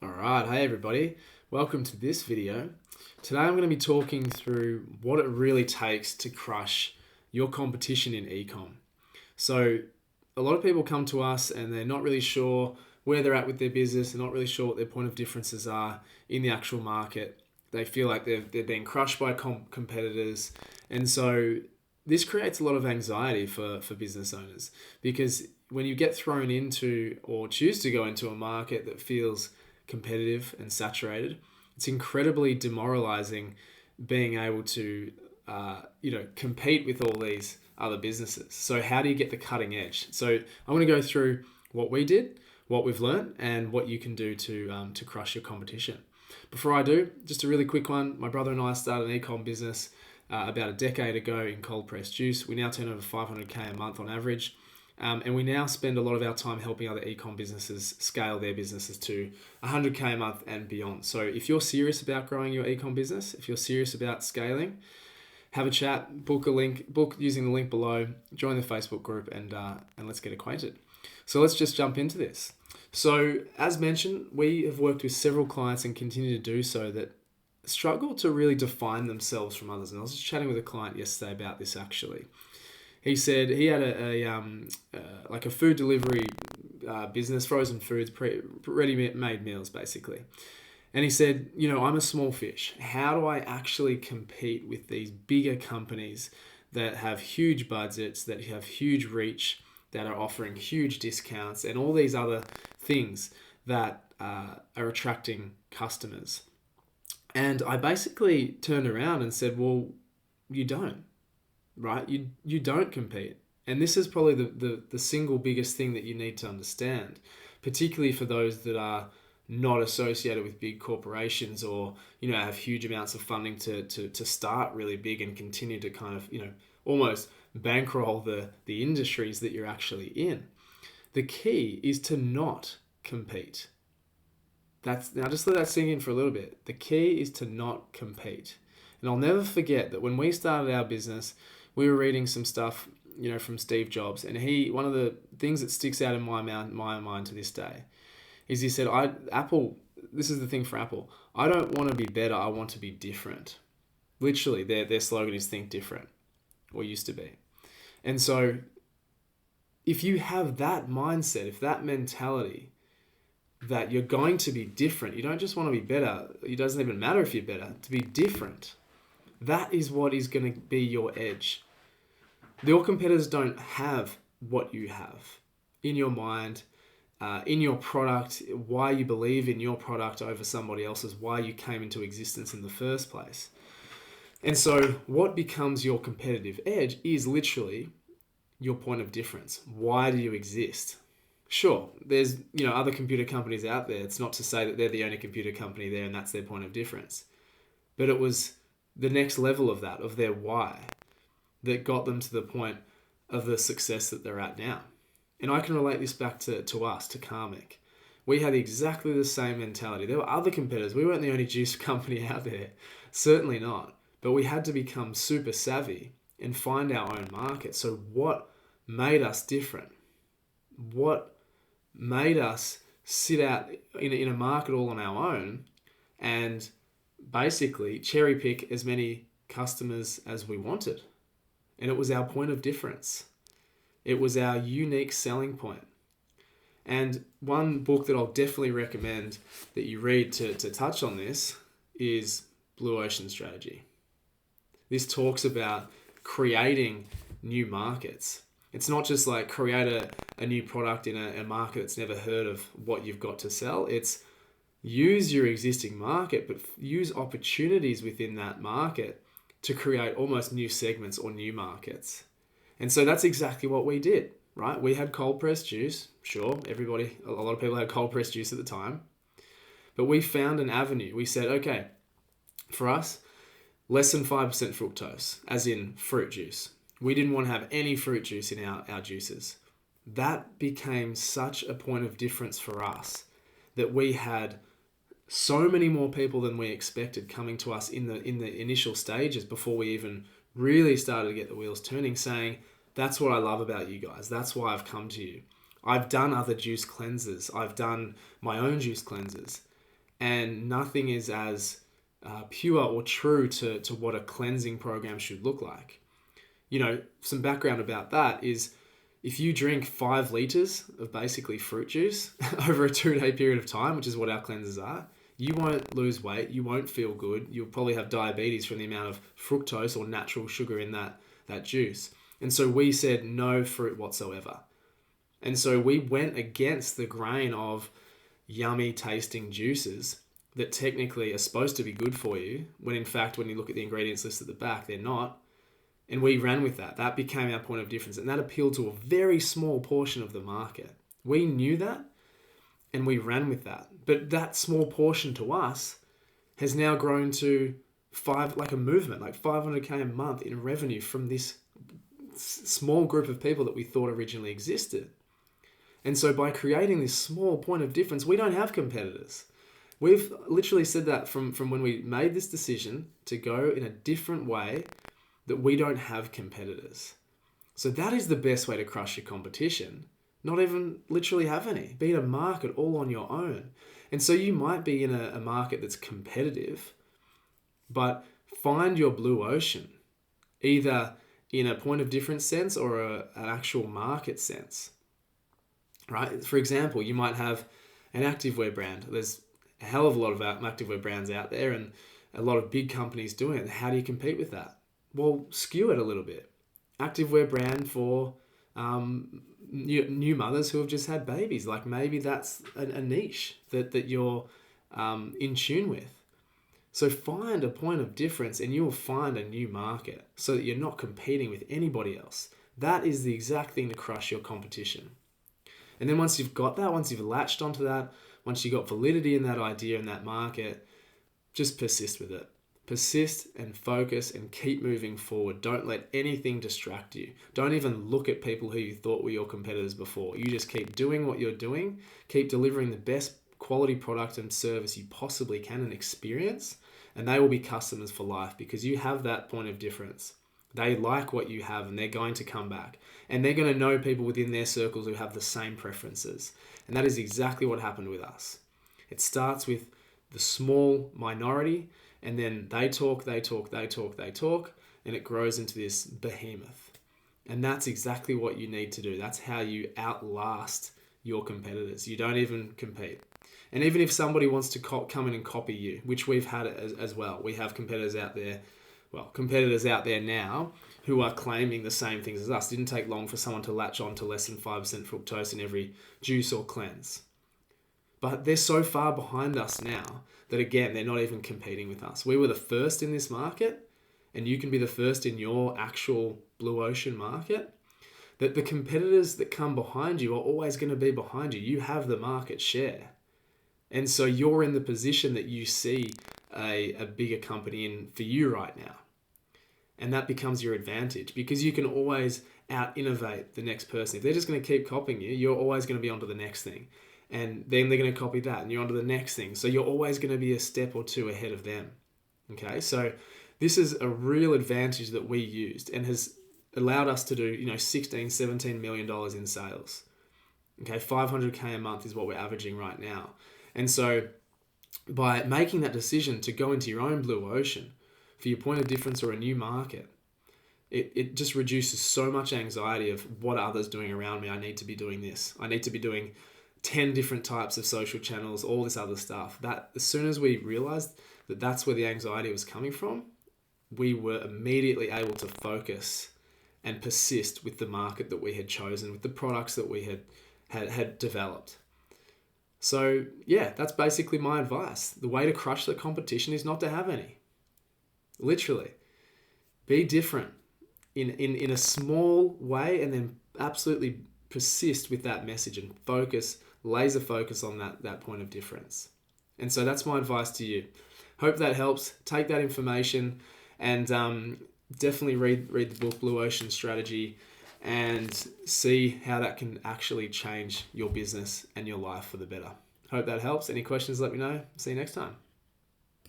Alright, hey everybody, welcome to this video. Today I'm going to be talking through what it really takes to crush your competition in eComm. So a lot of people come to us and they're not really sure where they're at with their business, they're not really sure what their point of differences are in the actual market. They feel like they're being crushed by competitors, and so this creates a lot of anxiety for business owners, because when you get thrown into or choose to go into a market that feels competitive and saturated, it's incredibly demoralizing being able to compete with all these other businesses. So how do you get the cutting edge? So I want to go through what we did, what we've learned, and what you can do to crush your competition. Before I do, just a really quick one. My brother and I started an eComm business about a decade ago in cold pressed juice. We now turn over 500k a month on average. And we now spend a lot of our time helping other eComm businesses scale their businesses to 100k a month and beyond. So if you're serious about growing your eComm business, if you're serious about scaling, have a chat, book using the link below, join the Facebook group, and let's get acquainted. So let's just jump into this. So as mentioned, we have worked with several clients and continue to do so that struggle to really define themselves from others. And I was just chatting with a client yesterday about this actually. He said he had a food delivery business, frozen foods, ready-made meals basically. And he said, I'm a small fish. How do I actually compete with these bigger companies that have huge budgets, that have huge reach, that are offering huge discounts and all these other things that are attracting customers? And I basically turned around and said, well, you don't. Right? You don't compete. And this is probably the single biggest thing that you need to understand, particularly for those that are not associated with big corporations or, have huge amounts of funding to start really big and continue to kind of, almost bankroll the industries that you're actually in. The key is to not compete. Now just let that sink in for a little bit. The key is to not compete. And I'll never forget that when we started our business, we were reading some stuff, from Steve Jobs, and one of the things that sticks out in my mind to this day is he said, Apple, this is the thing for Apple, I don't want to be better, I want to be different. Literally, their slogan is think different, or used to be. And so if you have that mindset, if that mentality that you're going to be different, you don't just want to be better, it doesn't even matter if you're better, to be different, that is what is going to be your edge. Your competitors don't have what you have in your mind, in your product, why you believe in your product over somebody else's, why you came into existence in the first place. And so what becomes your competitive edge is literally your point of difference. Why do you exist? Sure, there's other computer companies out there. It's not to say that they're the only computer company there and that's their point of difference. But it was the next level of that, of their why, that got them to the point of the success that they're at now. And I can relate this back to us, to Karmic. We had exactly the same mentality. There were other competitors. We weren't the only juice company out there. Certainly not. But we had to become super savvy and find our own market. So what made us different? What made us sit out in a market all on our own and basically cherry pick as many customers as we wanted? And it was our point of difference. It was our unique selling point. And one book that I'll definitely recommend that you read to touch on this is Blue Ocean Strategy. This talks about creating new markets. It's not just like create a new product in a market that's never heard of what you've got to sell. It's use your existing market, but use opportunities within that market to create almost new segments or new markets. And so that's exactly what we did, right? We had cold pressed juice. Sure, a lot of people had cold pressed juice at the time. But we found an avenue. We said, okay, for us, less than 5% fructose, as in fruit juice. We didn't want to have any fruit juice in our juices. That became such a point of difference for us that we had so many more people than we expected coming to us in the initial stages before we even really started to get the wheels turning, saying, that's what I love about you guys. That's why I've come to you. I've done other juice cleansers. I've done my own juice cleansers. And nothing is as pure or true to what a cleansing program should look like. Some background about that is if you drink 5 liters of basically fruit juice over a 2-day period of time, which is what our cleansers are, you won't lose weight, you won't feel good, you'll probably have diabetes from the amount of fructose or natural sugar in that juice. And so we said no fruit whatsoever. And so we went against the grain of yummy tasting juices that technically are supposed to be good for you, when in fact, when you look at the ingredients list at the back, they're not. And we ran with that. That became our point of difference. And that appealed to a very small portion of the market. We knew that and we ran with that. But that small portion to us has now grown to like a movement, like $500K a month in revenue from this small group of people that we thought originally existed. And so by creating this small point of difference, we don't have competitors. We've literally said that from when we made this decision to go in a different way, that we don't have competitors. So that is the best way to crush your competition. Not even literally have any. Be in a market all on your own. And so you might be in a market that's competitive, but find your blue ocean, either in a point of difference sense or an actual market sense, right? For example, you might have an activewear brand. There's a hell of a lot of activewear brands out there and a lot of big companies doing it. How do you compete with that? Well, skew it a little bit. Activewear brand for new mothers who have just had babies. Like maybe that's a niche that you're in tune with. So find a point of difference and you will find a new market so that you're not competing with anybody else. That is the exact thing to crush your competition. And then once you've got that, once you've latched onto that, once you've got validity in that idea in that market, just persist with it. Persist and focus and keep moving forward. Don't let anything distract you. Don't even look at people who you thought were your competitors before. You just keep doing what you're doing. Keep delivering the best quality product and service you possibly can and experience. And they will be customers for life because you have that point of difference. They like what you have and they're going to come back. And they're going to know people within their circles who have the same preferences. And that is exactly what happened with us. It starts with the small minority, and then they talk, and it grows into this behemoth. And that's exactly what you need to do. That's how you outlast your competitors. You don't even compete. And even if somebody wants to come in and copy you, which we've had as well, we have competitors out there now who are claiming the same things as us. It didn't take long for someone to latch on to less than 5% fructose in every juice or cleanse. But they're so far behind us now that, again, they're not even competing with us. We were the first in this market, and you can be the first in your actual blue ocean market. That the competitors that come behind you are always going to be behind you. You have the market share. And so you're in the position that you see a bigger company in for you right now. And that becomes your advantage because you can always out-innovate the next person. If they're just going to keep copying you, you're always going to be onto the next thing. And then they're going to copy that and you're onto the next thing. So you're always going to be a step or two ahead of them. Okay, so this is a real advantage that we used and has allowed us to do, $16-17 million in sales. Okay, $500K a month is what we're averaging right now. And so by making that decision to go into your own blue ocean for your point of difference or a new market, it just reduces so much anxiety of what are others doing around me. I need to be doing this. I need to be doing 10 different types of social channels, all this other stuff. That as soon as we realized that that's where the anxiety was coming from, we were immediately able to focus and persist with the market that we had chosen, with the products that we had developed. So yeah, that's basically my advice. The way to crush the competition is not to have any. Literally. Be different in a small way and then absolutely persist with that message and laser focus on that point of difference. And so that's my advice to you. Hope that helps. Take that information and definitely read the book Blue Ocean Strategy and see how that can actually change your business and your life for the better. Hope that helps. Any questions, let me know. See you next time.